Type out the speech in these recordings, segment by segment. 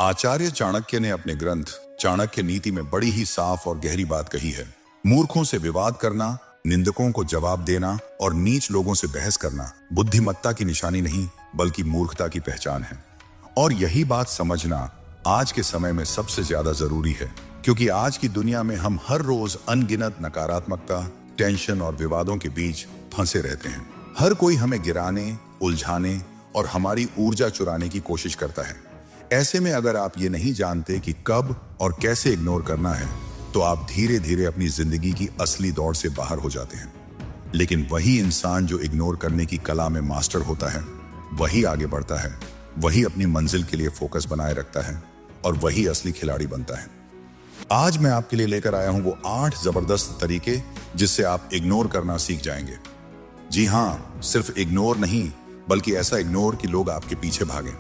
आचार्य चाणक्य ने अपने ग्रंथ चाणक्य नीति में बड़ी ही साफ और गहरी बात कही है। मूर्खों से विवाद करना, निंदकों को जवाब देना और नीच लोगों से बहस करना बुद्धिमत्ता की निशानी नहीं बल्कि मूर्खता की पहचान है। और यही बात समझना आज के समय में सबसे ज्यादा जरूरी है, क्योंकि आज की दुनिया में हम हर रोज अनगिनत नकारात्मकता, टेंशन और विवादों के बीच फंसे रहते हैं। हर कोई हमें गिराने, उलझाने और हमारी ऊर्जा चुराने की कोशिश करता है। ऐसे में अगर आप ये नहीं जानते कि कब और कैसे इग्नोर करना है, तो आप धीरे धीरे अपनी जिंदगी की असली दौड़ से बाहर हो जाते हैं। लेकिन वही इंसान जो इग्नोर करने की कला में मास्टर होता है, वही आगे बढ़ता है, वही अपनी मंजिल के लिए फोकस बनाए रखता है और वही असली खिलाड़ी बनता है। आज मैं आपके लिए लेकर आया हूं वो 8 जबरदस्त तरीके जिससे आप इग्नोर करना सीख जाएंगे। जी हाँ, सिर्फ इग्नोर नहीं बल्कि ऐसा इग्नोर कि लोग आपके पीछे भागें।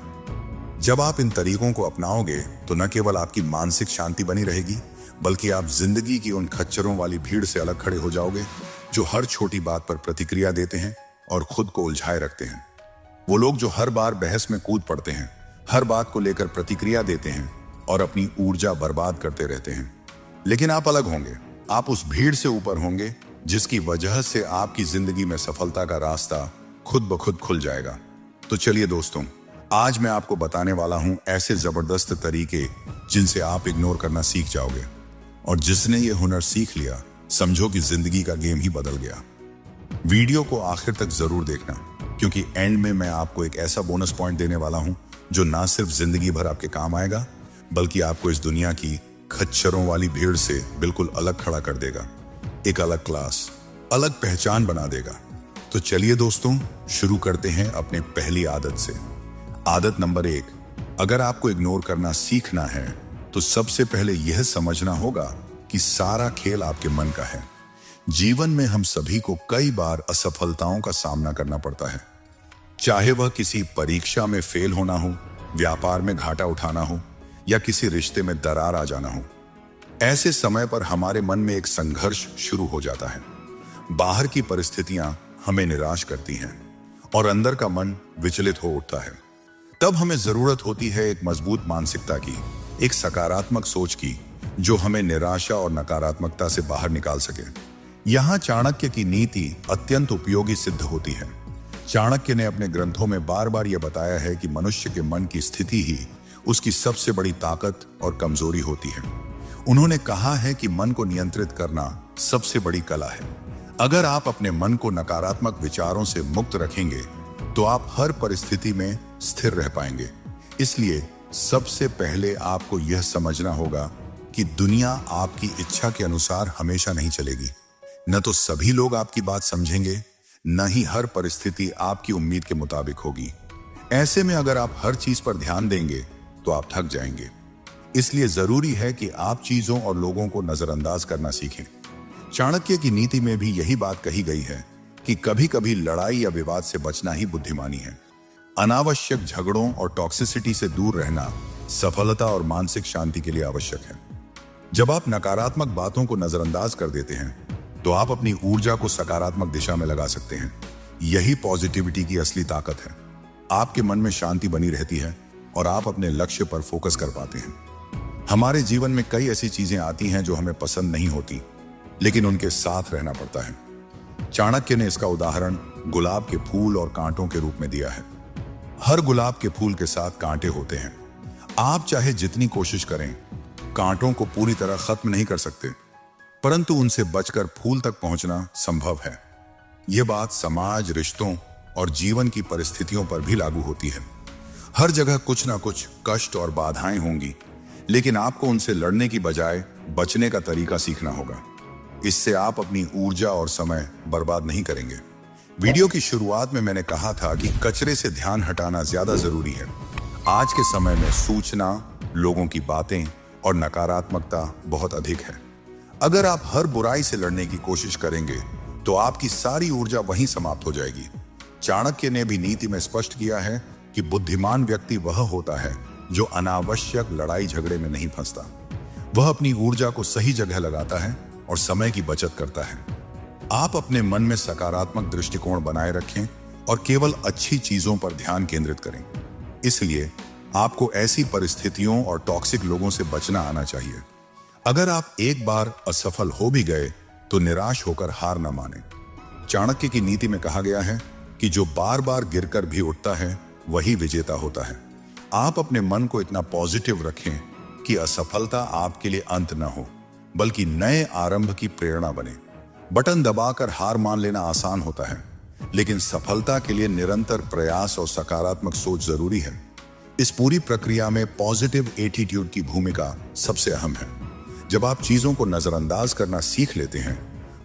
जब आप इन तरीकों को अपनाओगे तो न केवल आपकी मानसिक शांति बनी रहेगी, बल्कि आप जिंदगी की उन खच्चरों वाली भीड़ से अलग खड़े हो जाओगे जो हर छोटी बात पर प्रतिक्रिया देते हैं और खुद को उलझाए रखते हैं। वो लोग जो हर बार बहस में कूद पड़ते हैं, हर बात को लेकर प्रतिक्रिया देते हैं और अपनी ऊर्जा बर्बाद करते रहते हैं। लेकिन आप अलग होंगे, आप उस भीड़ से ऊपर होंगे जिसकी वजह से आपकी जिंदगी में सफलता का रास्ता खुद ब खुद खुल जाएगा। तो चलिए दोस्तों, आज मैं आपको बताने वाला हूं ऐसे जबरदस्त तरीके जिनसे आप इग्नोर करना सीख जाओगे, और जिसने ये हुनर सीख लिया, समझो कि जिंदगी का गेम ही बदल गया। वीडियो को आखिर तक जरूर देखना, क्योंकि एंड में मैं आपको एक ऐसा बोनस पॉइंट देने वाला हूं जो ना सिर्फ जिंदगी भर आपके काम आएगा, बल्कि आपको इस दुनिया की खच्चरों वाली भीड़ से बिल्कुल अलग खड़ा कर देगा। एक अलग क्लास, अलग पहचान बना देगा। तो चलिए दोस्तों, शुरू करते हैं अपने पहली आदत से। आदत नंबर 1, अगर आपको इग्नोर करना सीखना है तो सबसे पहले यह समझना होगा कि सारा खेल आपके मन का है। जीवन में हम सभी को कई बार असफलताओं का सामना करना पड़ता है, चाहे वह किसी परीक्षा में फेल होना हो, व्यापार में घाटा उठाना हो या किसी रिश्ते में दरार आ जाना हो। ऐसे समय पर हमारे मन में एक संघर्ष शुरू हो जाता है। बाहर की परिस्थितियां हमें निराश करती हैं और अंदर का मन विचलित हो उठता है। तब हमें जरूरत होती है एक मजबूत मानसिकता की, एक सकारात्मक सोच की, जो हमें निराशा और नकारात्मकता से बाहर निकाल सके। यहाँ चाणक्य की नीति अत्यंत उपयोगी सिद्ध होती है। चाणक्य ने अपने ग्रंथों में बार बार यह बताया है कि मनुष्य के मन की स्थिति ही उसकी सबसे बड़ी ताकत और कमजोरी होती है। उन्होंने कहा है कि मन को नियंत्रित करना सबसे बड़ी कला है। अगर आप अपने मन को नकारात्मक विचारों से मुक्त रखेंगे तो आप हर परिस्थिति में स्थिर रह पाएंगे। इसलिए सबसे पहले आपको यह समझना होगा कि दुनिया आपकी इच्छा के अनुसार हमेशा नहीं चलेगी। न तो सभी लोग आपकी बात समझेंगे, न ही हर परिस्थिति आपकी उम्मीद के मुताबिक होगी। ऐसे में अगर आप हर चीज पर ध्यान देंगे तो आप थक जाएंगे। इसलिए जरूरी है कि आप चीजों और लोगों को नजरअंदाज करना सीखें। चाणक्य की नीति में भी यही बात कही गई है कि कभी कभी लड़ाई या विवाद से बचना ही बुद्धिमानी है। अनावश्यक झगड़ों और टॉक्सिसिटी से दूर रहना सफलता और मानसिक शांति के लिए आवश्यक है। जब आप नकारात्मक बातों को नजरअंदाज कर देते हैं तो आप अपनी ऊर्जा को सकारात्मक दिशा में लगा सकते हैं। यही पॉजिटिविटी की असली ताकत है। आपके मन में शांति बनी रहती है और आप अपने लक्ष्य पर फोकस कर पाते हैं। हमारे जीवन में कई ऐसी चीजें आती हैं जो हमें पसंद नहीं होती, लेकिन उनके साथ रहना पड़ता है। चाणक्य ने इसका उदाहरण गुलाब के फूल और कांटों के रूप में दिया है। हर गुलाब के फूल के साथ कांटे होते हैं। आप चाहे जितनी कोशिश करें, कांटों को पूरी तरह खत्म नहीं कर सकते, परंतु उनसे बचकर फूल तक पहुंचना संभव है। यह बात समाज, रिश्तों और जीवन की परिस्थितियों पर भी लागू होती है। हर जगह कुछ ना कुछ कष्ट और बाधाएं होंगी, लेकिन आपको उनसे लड़ने की बजाय बचने का तरीका सीखना होगा। इससे आप अपनी ऊर्जा और समय बर्बाद नहीं करेंगे। वीडियो की शुरुआत में मैंने कहा था कि कचरे से ध्यान हटाना ज्यादा जरूरी है। आज के समय में सूचना, लोगों की बातें और नकारात्मकता बहुत अधिक है। अगर आप हर बुराई से लड़ने की कोशिश करेंगे तो आपकी सारी ऊर्जा वहीं समाप्त हो जाएगी। चाणक्य ने भी नीति में स्पष्ट किया है कि बुद्धिमान व्यक्ति वह होता है जो अनावश्यक लड़ाई झगड़े में नहीं फंसता। वह अपनी ऊर्जा को सही जगह लगाता है और समय की बचत करता है। आप अपने मन में सकारात्मक दृष्टिकोण बनाए रखें और केवल अच्छी चीजों पर ध्यान केंद्रित करें। इसलिए आपको ऐसी परिस्थितियों और टॉक्सिक लोगों से बचना आना चाहिए। अगर आप एक बार असफल हो भी गए तो निराश होकर हार न माने। चाणक्य की नीति में कहा गया है कि जो बार बार गिरकर भी उठता है वही विजेता होता है। आप अपने मन को इतना पॉजिटिव रखें कि असफलता आपके लिए अंत न हो, बल्कि नए आरंभ की प्रेरणा बने। बटन दबाकर हार मान लेना आसान होता है, लेकिन सफलता के लिए निरंतर प्रयास और सकारात्मक सोच जरूरी है। इस पूरी प्रक्रिया में पॉजिटिव एटीट्यूड की भूमिका सबसे अहम है। जब आप चीजों को नजरअंदाज करना सीख लेते हैं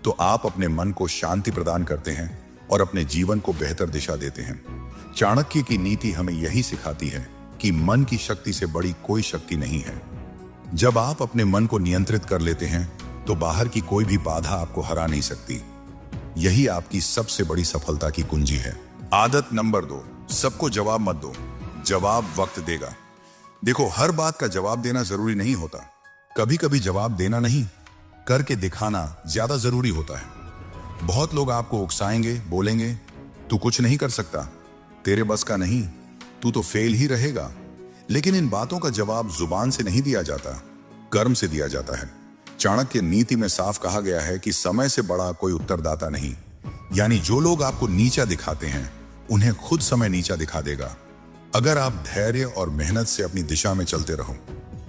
तो आप अपने मन को शांति प्रदान करते हैं और अपने जीवन को बेहतर दिशा देते हैं। चाणक्य की नीति हमें यही सिखाती है कि मन की शक्ति से बड़ी कोई शक्ति नहीं है। जब आप अपने मन को नियंत्रित कर लेते हैं तो बाहर की कोई भी बाधा आपको हरा नहीं सकती। यही आपकी सबसे बड़ी सफलता की कुंजी है। आदत नंबर 2, सबको जवाब मत दो, जवाब वक्त देगा। देखो, हर बात का जवाब देना जरूरी नहीं होता। कभी कभी जवाब देना नहीं, करके दिखाना ज्यादा जरूरी होता है। बहुत लोग आपको उकसाएंगे, बोलेंगे तू कुछ नहीं कर सकता, तेरे बस का नहीं, तू तो फेल ही रहेगा। लेकिन इन बातों का जवाब जुबान से नहीं दिया जाता, कर्म से दिया जाता है। चाणक्य नीति में साफ कहा गया है कि समय से बड़ा कोई उत्तरदाता नहीं। यानी जो लोग आपको नीचा दिखाते हैं उन्हें खुद समय नीचा दिखा देगा, अगर आप धैर्य और मेहनत से अपनी दिशा में चलते रहो।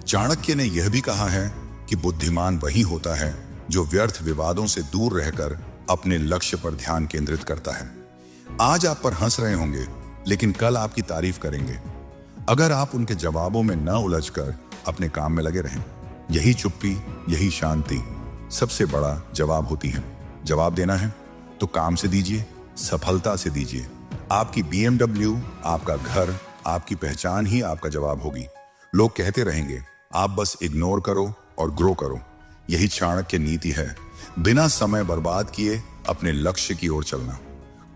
चाणक्य ने यह भी कहा है कि बुद्धिमान वही होता है जो व्यर्थ विवादों से दूर रहकर अपने लक्ष्य पर ध्यान केंद्रित करता है। आज आप पर हंस रहे होंगे, लेकिन कल आपकी तारीफ करेंगे, अगर आप उनके जवाबों में न उलझकर अपने काम में लगे रहें। यही चुप्पी, यही शांति सबसे बड़ा जवाब होती है। जवाब देना है तो काम से दीजिए, सफलता से दीजिए। आपकी BMW, आपका घर, आपकी पहचान ही आपका जवाब होगी। लोग कहते रहेंगे, आप बस इग्नोर करो और ग्रो करो। यही चाणक्य नीति है, बिना समय बर्बाद किए अपने लक्ष्य की ओर चलना।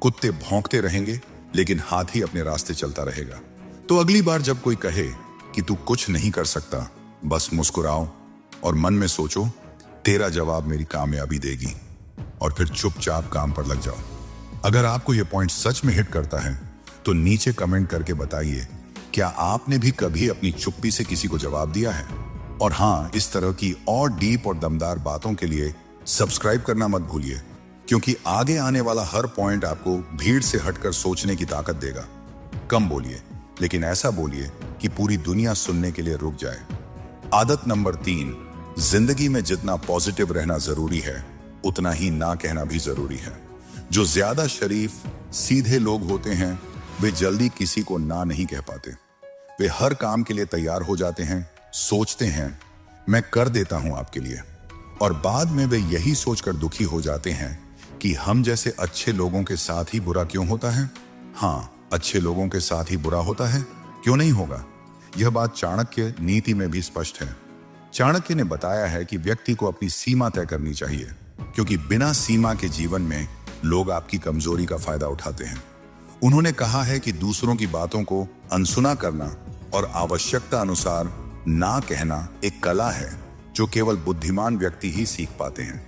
कुत्ते भौंकते रहेंगे, लेकिन हाथी अपने रास्ते चलता रहेगा। तो अगली बार जब कोई कहे कि तू कुछ नहीं कर सकता, बस मुस्कुराओ और मन में सोचो, तेरा जवाब मेरी कामयाबी देगी, और फिर चुपचाप काम पर लग जाओ। अगर आपको यह पॉइंट सच में हिट करता है तो नीचे कमेंट करके बताइए, क्या आपने भी कभी अपनी चुप्पी से किसी को जवाब दिया है? और हाँ, इस तरह की और डीप और दमदार बातों के लिए सब्सक्राइब करना मत भूलिए, क्योंकि आगे आने वाला हर पॉइंट आपको भीड़ से हटकर सोचने की ताकत देगा। कम बोलिए, लेकिन ऐसा बोलिए कि पूरी दुनिया सुनने के लिए रुक जाए। आदत नंबर 3, जिंदगी में जितना पॉजिटिव रहना जरूरी है उतना ही ना कहना भी जरूरी है। जो ज्यादा शरीफ, सीधे लोग होते हैं वे जल्दी किसी को ना नहीं कह पाते। वे हर काम के लिए तैयार हो जाते हैं, सोचते हैं मैं कर देता हूं आपके लिए, और बाद में वे यही सोचकर दुखी हो जाते हैं कि हम जैसे अच्छे लोगों के साथ ही बुरा क्यों होता है। हाँ, अच्छे लोगों के साथ ही बुरा होता है, क्यों नहीं होगा। यह बात चाणक्य नीति में भी स्पष्ट है। चाणक्य ने बताया है कि व्यक्ति को अपनी सीमा तय करनी चाहिए, क्योंकि बिना सीमा के जीवन में लोग आपकी कमजोरी का फायदा उठाते हैं। उन्होंने कहा है कि दूसरों की बातों को अनसुना करना और आवश्यकता अनुसार ना कहना एक कला है जो केवल बुद्धिमान व्यक्ति ही सीख पाते हैं।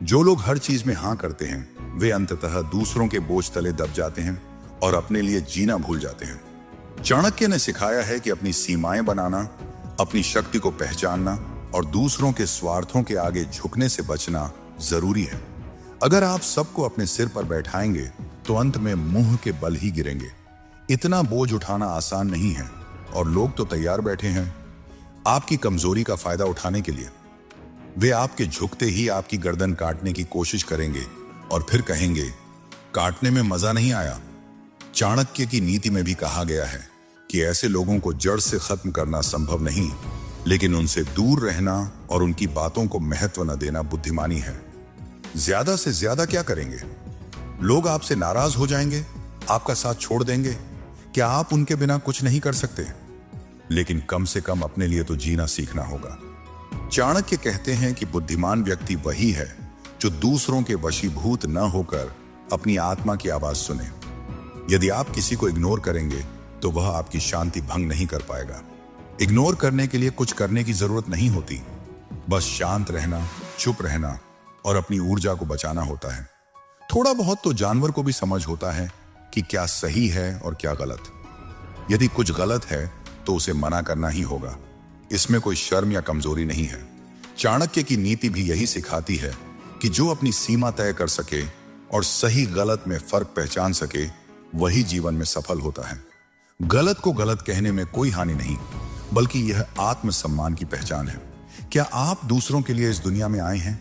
जो लोग हर चीज में हाँ करते हैं वे अंततः दूसरों के बोझ तले दब जाते हैं और अपने लिए जीना भूल जाते हैं। चाणक्य ने सिखाया है कि अपनी सीमाएं बनाना, अपनी शक्ति को पहचानना और दूसरों के स्वार्थों के आगे झुकने से बचना जरूरी है। अगर आप सबको अपने सिर पर बैठाएंगे तो अंत में मुंह के बल ही गिरेंगे। इतना बोझ उठाना आसान नहीं है, और लोग तो तैयार बैठे हैं आपकी कमजोरी का फायदा उठाने के लिए। वे आपके झुकते ही आपकी गर्दन काटने की कोशिश करेंगे और फिर कहेंगे, काटने में मजा नहीं आया। चाणक्य की नीति में भी कहा गया है कि ऐसे लोगों को जड़ से खत्म करना संभव नहीं, लेकिन उनसे दूर रहना और उनकी बातों को महत्व न देना बुद्धिमानी है। ज्यादा से ज्यादा क्या करेंगे? लोग आपसे नाराज हो जाएंगे, आपका साथ छोड़ देंगे। क्या आप उनके बिना कुछ नहीं कर सकते? लेकिन कम से कम अपने लिए तो जीना सीखना होगा। चाणक्य कहते हैं कि बुद्धिमान व्यक्ति वही है जो दूसरों के वशीभूत न होकर अपनी आत्मा की आवाज सुने। यदि आप किसी को इग्नोर करेंगे तो वह आपकी शांति भंग नहीं कर पाएगा। इग्नोर करने के लिए कुछ करने की जरूरत नहीं होती, बस शांत रहना, चुप रहना और अपनी ऊर्जा को बचाना होता है। थोड़ा बहुत तो जानवर को भी समझ होता है कि क्या सही है और क्या गलत। यदि कुछ गलत है तो उसे मना करना ही होगा। इसमें कोई शर्म या कमजोरी नहीं है। चाणक्य की नीति भी यही सिखाती है कि जो अपनी सीमा तय कर सके और सही गलत में फर्क पहचान सके, वही जीवन में सफल होता है। गलत को गलत कहने में कोई हानि नहीं, बल्कि यह आत्मसम्मान की पहचान है। क्या आप दूसरों के लिए इस दुनिया में आए हैं?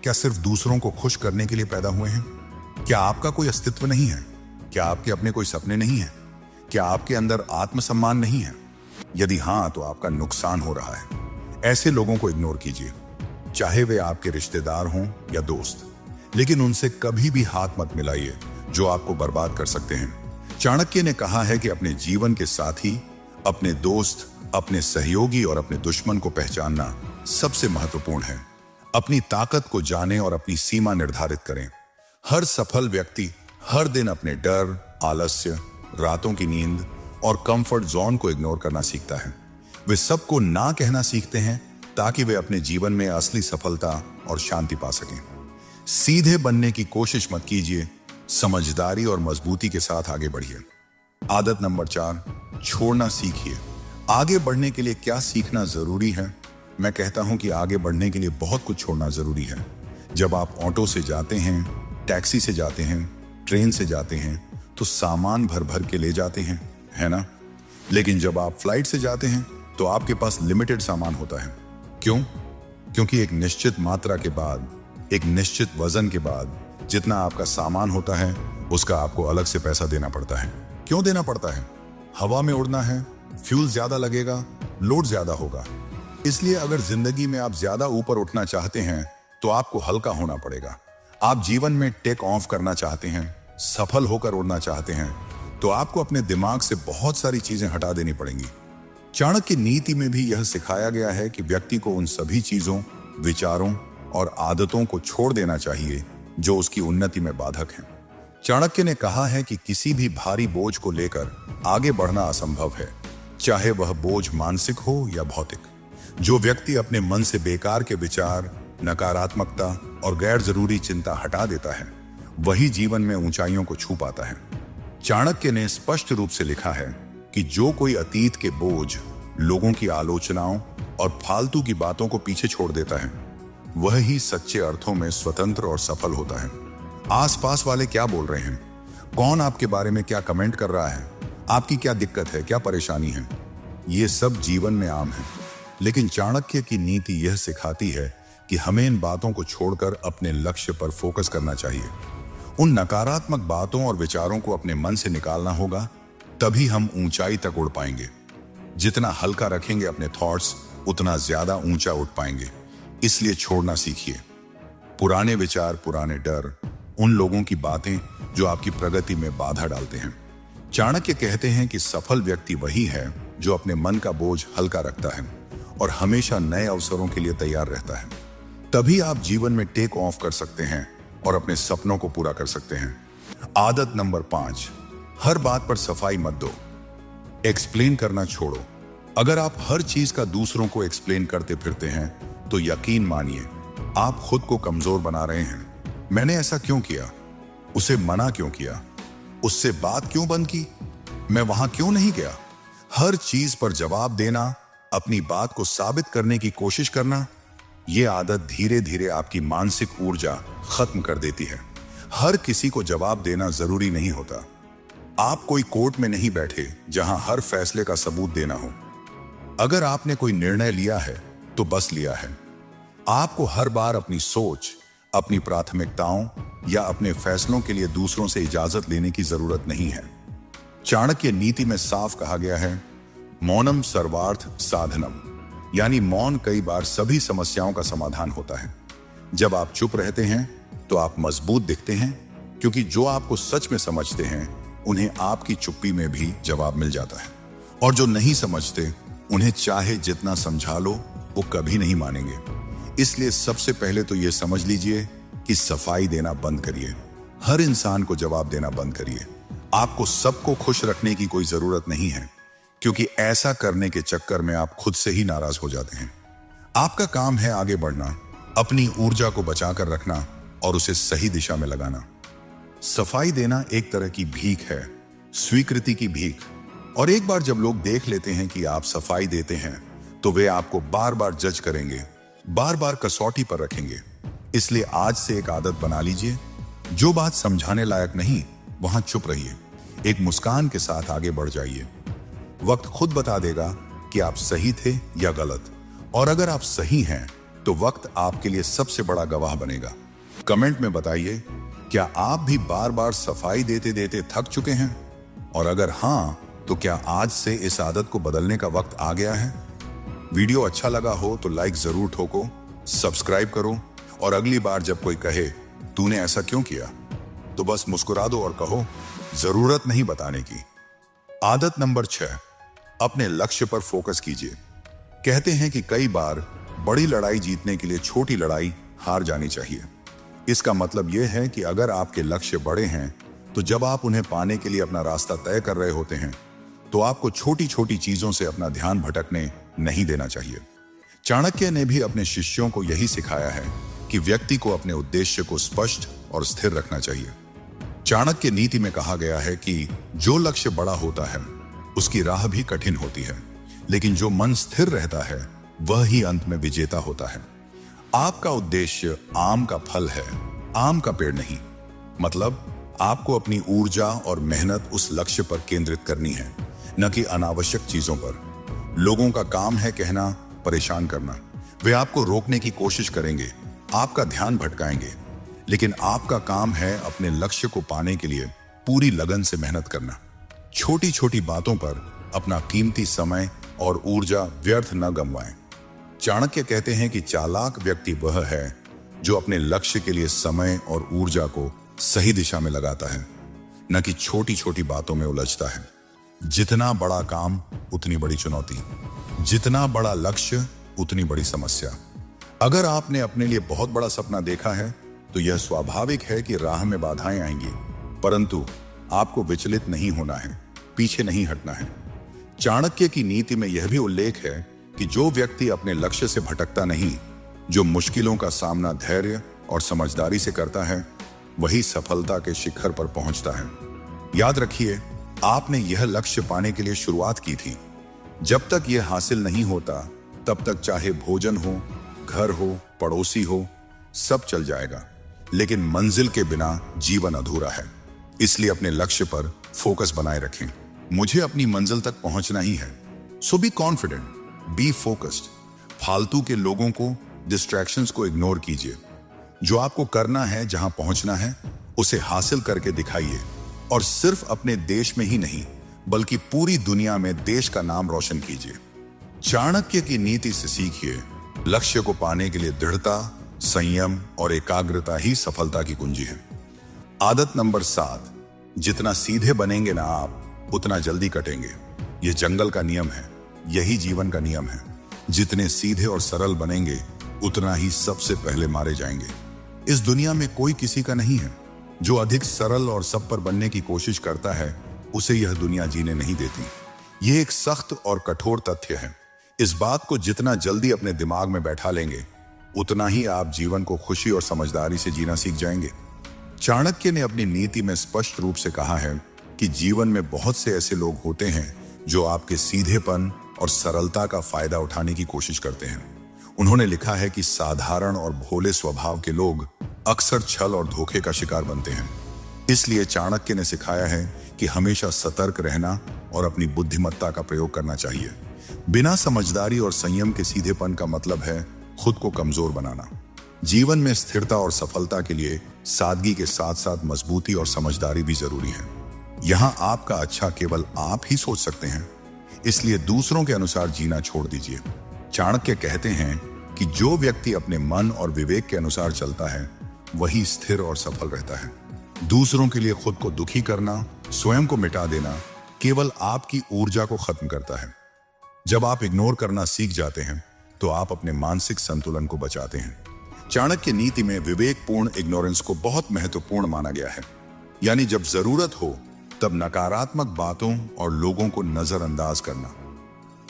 क्या सिर्फ दूसरों को खुश करने के लिए पैदा हुए हैं? क्या आपका कोई अस्तित्व नहीं है? क्या आपके अपने कोई सपने नहीं हैं? क्या आपके अंदर आत्मसम्मान नहीं है? यदि हां, तो आपका नुकसान हो रहा है। ऐसे लोगों को इग्नोर कीजिए, चाहे वे आपके रिश्तेदार हों या दोस्त, लेकिन उनसे कभी भी हाथ मत मिलाइए जो आपको बर्बाद कर सकते हैं। चाणक्य ने कहा है कि अपने जीवन के साथी, अपने दोस्त, अपने सहयोगी और अपने दुश्मन को पहचानना सबसे महत्वपूर्ण है। अपनी ताकत को जानें और अपनी सीमा निर्धारित करें। हर सफल व्यक्ति हर दिन अपने डर, आलस्य, रातों की नींद और कंफर्ट जोन को इग्नोर करना सीखता है। वे सबको ना कहना सीखते हैं ताकि वे अपने जीवन में असली सफलता और शांति पा सकें। सीधे बनने की कोशिश मत कीजिए, समझदारी और मजबूती के साथ आगे बढ़िए। आदत नंबर 4, छोड़ना सीखिए। आगे बढ़ने के लिए क्या सीखना जरूरी है? मैं कहता हूं कि आगे बढ़ने के लिए बहुत कुछ छोड़ना जरूरी है। जब आप ऑटो से जाते हैं, टैक्सी से जाते हैं, ट्रेन से जाते हैं, तो सामान भर भर के ले जाते हैं, है ना? लेकिन जब आप फ्लाइट से जाते हैं तो आपके पास लिमिटेड सामान होता है। क्यों? क्योंकि एक निश्चित मात्रा के बाद, एक निश्चित वजन के बाद जितना आपका सामान होता है, उसका आपको अलग से पैसा देना पड़ता है। क्यों देना पड़ता है? हवा में उड़ना है, फ्यूल ज्यादा लगेगा, लोड ज्यादा होगा। इसलिए अगर जिंदगी में आप ज्यादा ऊपर उठना चाहते हैं तो आपको हल्का होना पड़ेगा। आप जीवन में टेक ऑफ करना चाहते हैं, सफल होकर उड़ना चाहते हैं, तो आपको अपने दिमाग से बहुत सारी चीजें हटा देनी पड़ेंगी। चाणक्य नीति में भी यह सिखाया गया है कि व्यक्ति को उन सभी चीजों, विचारों और आदतों को छोड़ देना चाहिए जो उसकी उन्नति में बाधक हैं। चाणक्य ने कहा है कि किसी भी भारी बोझ को लेकर आगे बढ़ना असंभव है, चाहे वह बोझ मानसिक हो या भौतिक। जो व्यक्ति अपने मन से बेकार के विचार, नकारात्मकता और गैर जरूरी चिंता हटा देता है, वही जीवन में ऊंचाइयों को छू पाता है। चाणक्य ने स्पष्ट रूप से लिखा है कि जो कोई अतीत के बोझ, लोगों की आलोचनाओं और फालतू की बातों को पीछे छोड़ देता है, वह ही सच्चे अर्थों में स्वतंत्र और सफल होता है। आसपास वाले क्या बोल रहे हैं, कौन आपके बारे में क्या कमेंट कर रहा है, आपकी क्या दिक्कत है, क्या परेशानी है, ये सब जीवन में आम है। लेकिन चाणक्य की नीति यह सिखाती है कि हमें इन बातों को छोड़कर अपने लक्ष्य पर फोकस करना चाहिए। उन नकारात्मक बातों और विचारों को अपने मन से निकालना होगा, तभी हम ऊंचाई तक उड़ पाएंगे। जितना हल्का रखेंगे अपने थॉट्स, उतना ज्यादा ऊंचा उठ पाएंगे। इसलिए छोड़ना सीखिए। पुराने विचार, पुराने डर, उन लोगों की बातें जो आपकी प्रगति में बाधा डालते हैं। चाणक्य कहते हैं कि सफल व्यक्ति वही है जो अपने मन का बोझ हल्का रखता है और हमेशा नए अवसरों के लिए तैयार रहता है। तभी आप जीवन में टेक ऑफ कर सकते हैं और अपने सपनों को पूरा कर सकते हैं। आदत नंबर 5, हर बात पर सफाई मत दो। एक्सप्लेन करना छोड़ो। अगर आप हर चीज का दूसरों को एक्सप्लेन करते फिरते हैं तो यकीन मानिए आप खुद को कमजोर बना रहे हैं। मैंने ऐसा क्यों किया, उसे मना क्यों किया, उससे बात क्यों बंद की, मैं वहां क्यों नहीं गया, हर चीज पर जवाब देना, अपनी बात को साबित करने की कोशिश करना, यह आदत धीरे धीरे आपकी मानसिक ऊर्जा खत्म कर देती है। हर किसी को जवाब देना जरूरी नहीं होता। आप कोई कोर्ट में नहीं बैठे जहां हर फैसले का सबूत देना हो। अगर आपने कोई निर्णय लिया है तो बस लिया है। आपको हर बार अपनी सोच, अपनी प्राथमिकताओं या अपने फैसलों के लिए दूसरों से इजाजत लेने की जरूरत नहीं है। चाणक्य नीति में साफ कहा गया है, मौनम सर्वार्थ साधनम, यानी मौन कई बार सभी समस्याओं का समाधान होता है। जब आप चुप रहते हैं तो आप मजबूत दिखते हैं, क्योंकि जो आपको सच में समझते हैं उन्हें आपकी चुप्पी में भी जवाब मिल जाता है, और जो नहीं समझते उन्हें चाहे जितना समझा लो वो कभी नहीं मानेंगे। इसलिए सबसे पहले तो ये समझ लीजिए कि सफाई देना बंद करिए। हर इंसान को जवाब देना बंद करिए। आपको सबको खुश रखने की कोई जरूरत नहीं है, क्योंकि ऐसा करने के चक्कर में आप खुद से ही नाराज हो जाते हैं। आपका काम है आगे बढ़ना, अपनी ऊर्जा को बचाकर रखना और उसे सही दिशा में लगाना। सफाई देना एक तरह की भीख है, स्वीकृति की भीख, और एक बार जब लोग देख लेते हैं कि आप सफाई देते हैं तो वे आपको बार बार जज करेंगे, बार बार कसौटी पर रखेंगे। इसलिए आज से एक आदत बना लीजिए, जो बात समझाने लायक नहीं वहां चुप रहिए, एक मुस्कान के साथ आगे बढ़ जाइए। वक्त खुद बता देगा कि आप सही थे या गलत, और अगर आप सही हैं तो वक्त आपके लिए सबसे बड़ा गवाह बनेगा। कमेंट में बताइए, क्या आप भी बार बार सफाई देते देते थक चुके हैं? और अगर हां, तो क्या आज से इस आदत को बदलने का वक्त आ गया है? वीडियो अच्छा लगा हो तो लाइक जरूर ठोको, सब्सक्राइब करो, और अगली बार जब कोई कहे तूने ऐसा क्यों किया, तो बस मुस्कुरा दो और कहो जरूरत नहीं बताने की। आदत नंबर 6, अपने लक्ष्य पर फोकस कीजिए। कहते हैं कि कई बार बड़ी लड़ाई जीतने के लिए छोटी लड़ाई हार जानी चाहिए। इसका मतलब यह है कि अगर आपके लक्ष्य बड़े हैं तो जब आप उन्हें पाने के लिए अपना रास्ता तय कर रहे होते हैं तो आपको छोटी छोटी चीजों से अपना ध्यान भटकने नहीं देना चाहिए। चाणक्य ने भी अपने शिष्यों को यही सिखाया है कि व्यक्ति को अपने उद्देश्य को स्पष्ट और स्थिर रखना चाहिए। चाणक्य नीति में कहा गया है कि जो लक्ष्य बड़ा होता है उसकी राह भी कठिन होती है, लेकिन जो मन स्थिर रहता है वह ही अंत में विजेता होता है। आपका उद्देश्य आम का फल है, आम का पेड़ नहीं। मतलब आपको अपनी ऊर्जा और मेहनत उस लक्ष्य पर केंद्रित करनी है, न कि अनावश्यक चीजों पर। लोगों का काम है कहना, परेशान करना। वे आपको रोकने की कोशिश करेंगे, आपका ध्यान भटकाएंगे, लेकिन आपका काम है अपने लक्ष्य को पाने के लिए पूरी लगन से मेहनत करना। छोटी छोटी बातों पर अपना कीमती समय और ऊर्जा व्यर्थ न गंवाएं। चाणक्य कहते हैं कि चालाक व्यक्ति वह है जो अपने लक्ष्य के लिए समय और ऊर्जा को सही दिशा में लगाता है, न कि छोटी छोटी बातों में उलझता है। जितना बड़ा काम उतनी बड़ी चुनौती, जितना बड़ा लक्ष्य उतनी बड़ी समस्या। अगर आपने अपने लिए बहुत बड़ा सपना देखा है तो यह स्वाभाविक है कि राह में बाधाएं आएंगी, परंतु आपको विचलित नहीं होना है, पीछे नहीं हटना है। चाणक्य की नीति में यह भी उल्लेख है कि जो व्यक्ति अपने लक्ष्य से भटकता नहीं, जो मुश्किलों का सामना धैर्य और समझदारी से करता है, वही सफलता के शिखर पर पहुंचता है। याद रखिए, आपने यह लक्ष्य पाने के लिए शुरुआत की थी। जब तक यह हासिल नहीं होता तब तक चाहे भोजन हो, घर हो, पड़ोसी हो, सब चल जाएगा, लेकिन मंजिल के बिना जीवन अधूरा है। इसलिए अपने लक्ष्य पर फोकस बनाए रखें। मुझे अपनी मंजिल तक पहुंचना ही है, सो बी कॉन्फिडेंट, बी फोकस्ड। फालतू के लोगों को, डिस्ट्रैक्शंस को इग्नोर कीजिए। जो आपको करना है, जहां पहुंचना है, उसे हासिल करके दिखाइए, और सिर्फ अपने देश में ही नहीं बल्कि पूरी दुनिया में देश का नाम रोशन कीजिए। चाणक्य की नीति से सीखिए, लक्ष्य को पाने के लिए दृढ़ता, संयम और एकाग्रता ही सफलता की कुंजी है। आदत नंबर 7, जितना सीधे बनेंगे ना आप, उतना जल्दी कटेंगे। यह जंगल का नियम है, यही जीवन का नियम है। जितने सीधे और सरल बनेंगे उतना ही सबसे पहले मारे जाएंगे। इस दुनिया में कोई किसी का नहीं है। जो अधिक सरल और सब पर बनने की कोशिश करता है उसे यह दुनिया जीने नहीं देती। यह एक सख्त और कठोर तथ्य है। इस बात को जितना जल्दी अपने दिमाग में बैठा लेंगे उतना ही आप जीवन को खुशी और समझदारी से जीना सीख जाएंगे। चाणक्य ने अपनी नीति में स्पष्ट रूप से कहा है कि जीवन में बहुत से ऐसे लोग होते हैं जो आपके सीधेपन और सरलता का फायदा उठाने की कोशिश करते हैं। उन्होंने लिखा है कि साधारण और भोले स्वभाव के लोग अक्सर छल और धोखे का शिकार बनते हैं। इसलिए चाणक्य ने सिखाया है कि हमेशा सतर्क रहना और अपनी बुद्धिमत्ता का प्रयोग करना चाहिए। बिना समझदारी और संयम के सीधेपन का मतलब है खुद को कमजोर बनाना। जीवन में स्थिरता और सफलता के लिए सादगी के साथ साथ मजबूती और समझदारी भी जरूरी है। यहाँ आपका अच्छा केवल आप ही सोच सकते हैं, इसलिए दूसरों के अनुसार जीना छोड़ दीजिए। चाणक्य कहते हैं कि जो व्यक्ति अपने मन और विवेक के अनुसार चलता है वही स्थिर और सफल रहता है। दूसरों के लिए खुद को दुखी करना, स्वयं को मिटा देना केवल आपकी ऊर्जा को खत्म करता है। जब आप इग्नोर करना सीख जाते हैं तो आप अपने मानसिक संतुलन को बचाते हैं। चाणक्य नीति में विवेकपूर्ण इग्नोरेंस को बहुत महत्वपूर्ण माना गया है। यानी जब जरूरत हो तब नकारात्मक बातों और लोगों को नजरअंदाज करना।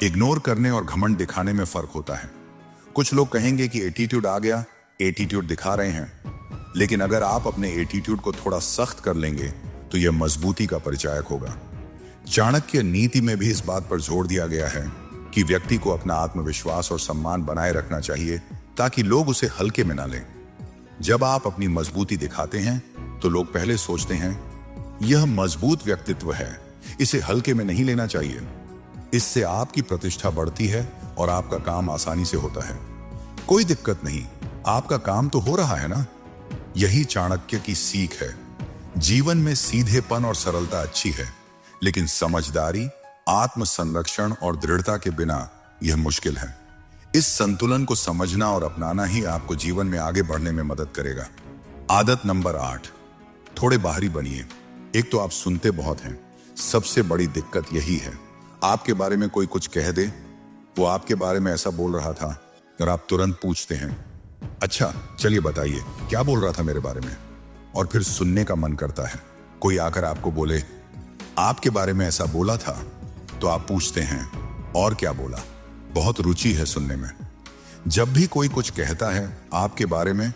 इग्नोर करने और घमंड दिखाने में फर्क होता है। कुछ लोग कहेंगे कि एटीट्यूड आ गया, एटीट्यूड दिखा रहे हैं, लेकिन अगर आप अपने एटीट्यूड को थोड़ा सख्त कर लेंगे तो यह मजबूती का परिचायक होगा। चाणक्य नीति में भी इस बात पर जोर दिया गया है कि व्यक्ति को अपना आत्मविश्वास और सम्मान बनाए रखना चाहिए ताकि लोग उसे हल्के में ना लें। जब आप अपनी मजबूती दिखाते हैं तो लोग पहले सोचते हैं यह मजबूत व्यक्तित्व है, इसे हल्के में नहीं लेना चाहिए। इससे आपकी प्रतिष्ठा बढ़ती है और आपका काम आसानी से होता है। कोई दिक्कत नहीं, आपका काम तो हो रहा है ना। यही चाणक्य की सीख है। जीवन में सीधेपन और सरलता अच्छी है, लेकिन समझदारी, आत्म संरक्षण और दृढ़ता के बिना यह मुश्किल है। इस संतुलन को समझना और अपनाना ही आपको जीवन में आगे बढ़ने में मदद करेगा। आदत नंबर 8, थोड़े बाहरी बनिए। एक तो आप सुनते बहुत हैं, सबसे बड़ी दिक्कत यही है। आपके बारे में कोई कुछ कह दे, वो आपके बारे में ऐसा बोल रहा था, और आप तुरंत पूछते हैं अच्छा चलिए बताइए क्या बोल रहा था मेरे बारे में। और फिर सुनने का मन करता है। कोई आकर आपको बोले आपके बारे में ऐसा बोला था, तो आप पूछते हैं और क्या बोला। बहुत रुचि है सुनने में। जब भी कोई कुछ कहता है आपके बारे में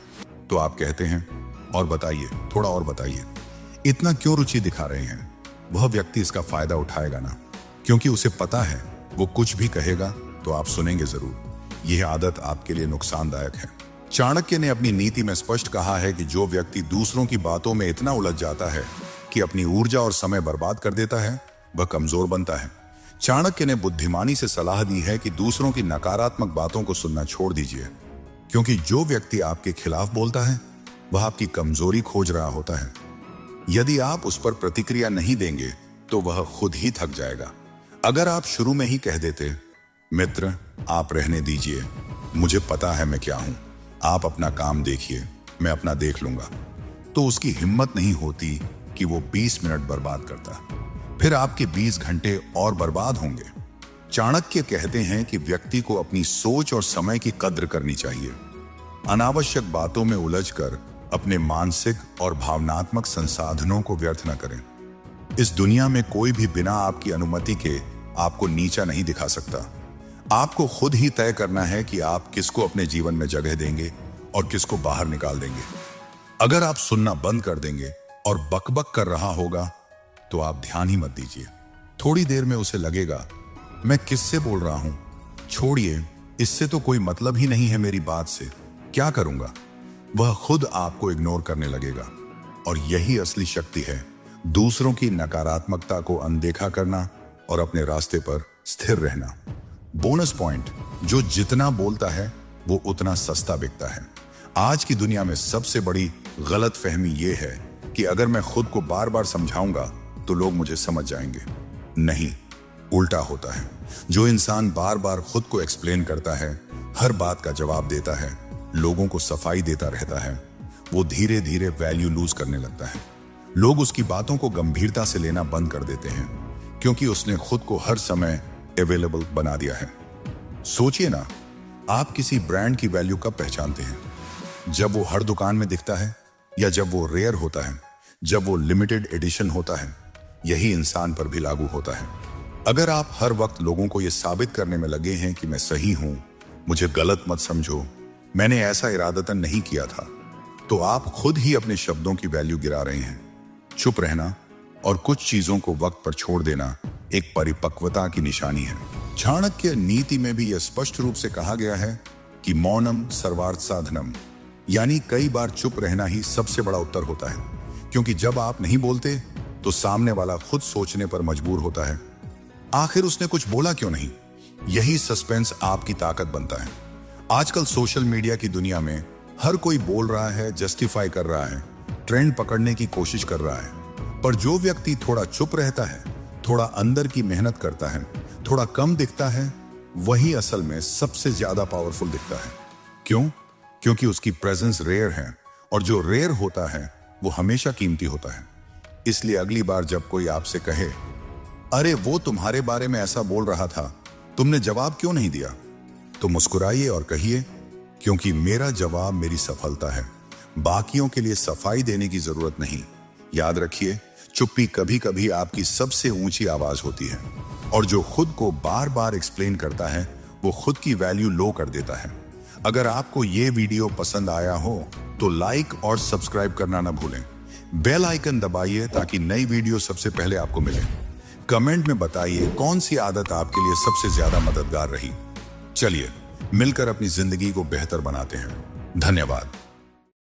तो आप कहते हैं और बताइए, थोड़ा और बताइए। इतना क्यों रुचि दिखा रहे हैं? वह व्यक्ति इसका फायदा उठाएगा ना, क्योंकि उसे पता है वो कुछ भी कहेगा तो आप सुनेंगे जरूर। यह आदत आपके लिए नुकसानदायक है। चाणक्य ने अपनी नीति में स्पष्ट कहा है कि जो व्यक्ति दूसरों की बातों में इतना उलझ जाता है कि अपनी ऊर्जा और समय बर्बाद कर देता है, वह कमजोर बनता है। चाणक्य ने बुद्धिमानी से सलाह दी है कि दूसरों की नकारात्मक बातों को सुनना छोड़ दीजिए, क्योंकि जो व्यक्ति आपके खिलाफ बोलता है वह आपकी कमजोरी खोज रहा होता है। यदि आप उस पर प्रतिक्रिया नहीं देंगे तो वह खुद ही थक जाएगा। अगर आप शुरू में ही कह देते मित्र आप रहने दीजिए, मुझे पता है मैं क्या हूं, आप अपना काम देखिए, मैं अपना देख लूंगा, तो उसकी हिम्मत नहीं होती कि वो 20 मिनट बर्बाद करता। फिर आपके 20 घंटे और बर्बाद होंगे। चाणक्य कहते हैं कि व्यक्ति को अपनी सोच और समय की कद्र करनी चाहिए। अनावश्यक बातों में उलझकर अपने मानसिक और भावनात्मक संसाधनों को व्यर्थ न करें। इस दुनिया में कोई भी बिना आपकी अनुमति के आपको नीचा नहीं दिखा सकता। आपको खुद ही तय करना है कि आप किसको अपने जीवन में जगह देंगे और किसको बाहर निकाल देंगे। अगर आप सुनना बंद कर देंगे और बकबक कर रहा होगा तो आप ध्यान ही मत दीजिए। थोड़ी देर में उसे लगेगा मैं किससे बोल रहा हूं, छोड़िए, इससे तो कोई मतलब ही नहीं है मेरी बात से, क्या करूंगा। वह खुद आपको इग्नोर करने लगेगा। और यही असली शक्ति है, दूसरों की नकारात्मकता को अनदेखा करना और अपने रास्ते पर स्थिर रहना। बोनस पॉइंट, जो जितना बोलता है वो उतना सस्ता बिकता है। आज की दुनिया में सबसे बड़ी गलतफहमी ये है कि अगर मैं खुद को बार बार समझाऊंगा तो लोग मुझे समझ जाएंगे। नहीं, उल्टा होता है। जो इंसान बार बार खुद को एक्सप्लेन करता है, हर बात का जवाब देता है, लोगों को सफाई देता रहता है, वो धीरे धीरे वैल्यू लूज करने लगता है। लोग उसकी बातों को गंभीरता से लेना बंद कर देते हैं, क्योंकि उसने खुद को हर समय अवेलेबल बना दिया है। सोचिए ना, आप किसी ब्रांड की वैल्यू कब पहचानते हैं? जब वो हर दुकान में दिखता है, या जब वो रेयर होता है, जब वो लिमिटेड एडिशन होता है। यही इंसान पर भी लागू होता है। अगर आप हर वक्त लोगों को यह साबित करने में लगे हैं कि मैं सही हूं, मुझे गलत मत समझो, मैंने ऐसा इरादतन नहीं किया था, तो आप खुद ही अपने शब्दों की वैल्यू गिरा रहे हैं। चुप रहना और कुछ चीजों को वक्त पर छोड़ देना एक परिपक्वता की निशानी है। चाणक्य नीति में भी यह स्पष्ट रूप से कहा गया है कि मौनम सर्वार्थ साधनम, यानी कई बार चुप रहना ही सबसे बड़ा उत्तर होता है, क्योंकि जब आप नहीं बोलते तो सामने वाला खुद सोचने पर मजबूर होता है, आखिर उसने कुछ बोला क्यों नहीं। यही सस्पेंस आपकी ताकत बनता है। आजकल सोशल मीडिया की दुनिया में हर कोई बोल रहा है, जस्टिफाई कर रहा है, ट्रेंड पकड़ने की कोशिश कर रहा है, पर जो व्यक्ति थोड़ा चुप रहता है, थोड़ा अंदर की मेहनत करता है, थोड़ा कम दिखता है, वही असल में सबसे ज्यादा पावरफुल दिखता है। क्यों? क्योंकि उसकी प्रेजेंस रेयर है, और जो रेयर होता है वो हमेशा कीमती होता है। इसलिए अगली बार जब कोई आपसे कहे अरे वो तुम्हारे बारे में ऐसा बोल रहा था, तुमने जवाब क्यों नहीं दिया, तो मुस्कुराइए और कहिए क्योंकि मेरा जवाब मेरी सफलता है, बाकियों के लिए सफाई देने की जरूरत नहीं। याद रखिए, चुप्पी कभी कभी आपकी सबसे ऊंची आवाज होती है, और जो खुद को बार बार एक्सप्लेन करता है वो खुद की वैल्यू लो कर देता है। अगर आपको ये वीडियो पसंद आया हो तो लाइक और सब्सक्राइब करना ना भूलें। बेल आइकन दबाइए ताकि नई वीडियो सबसे पहले आपको मिले। कमेंट में बताइए कौन सी आदत आपके लिए सबसे ज्यादा मददगार रही। चलिए मिलकर अपनी जिंदगी को बेहतर बनाते हैं। धन्यवाद।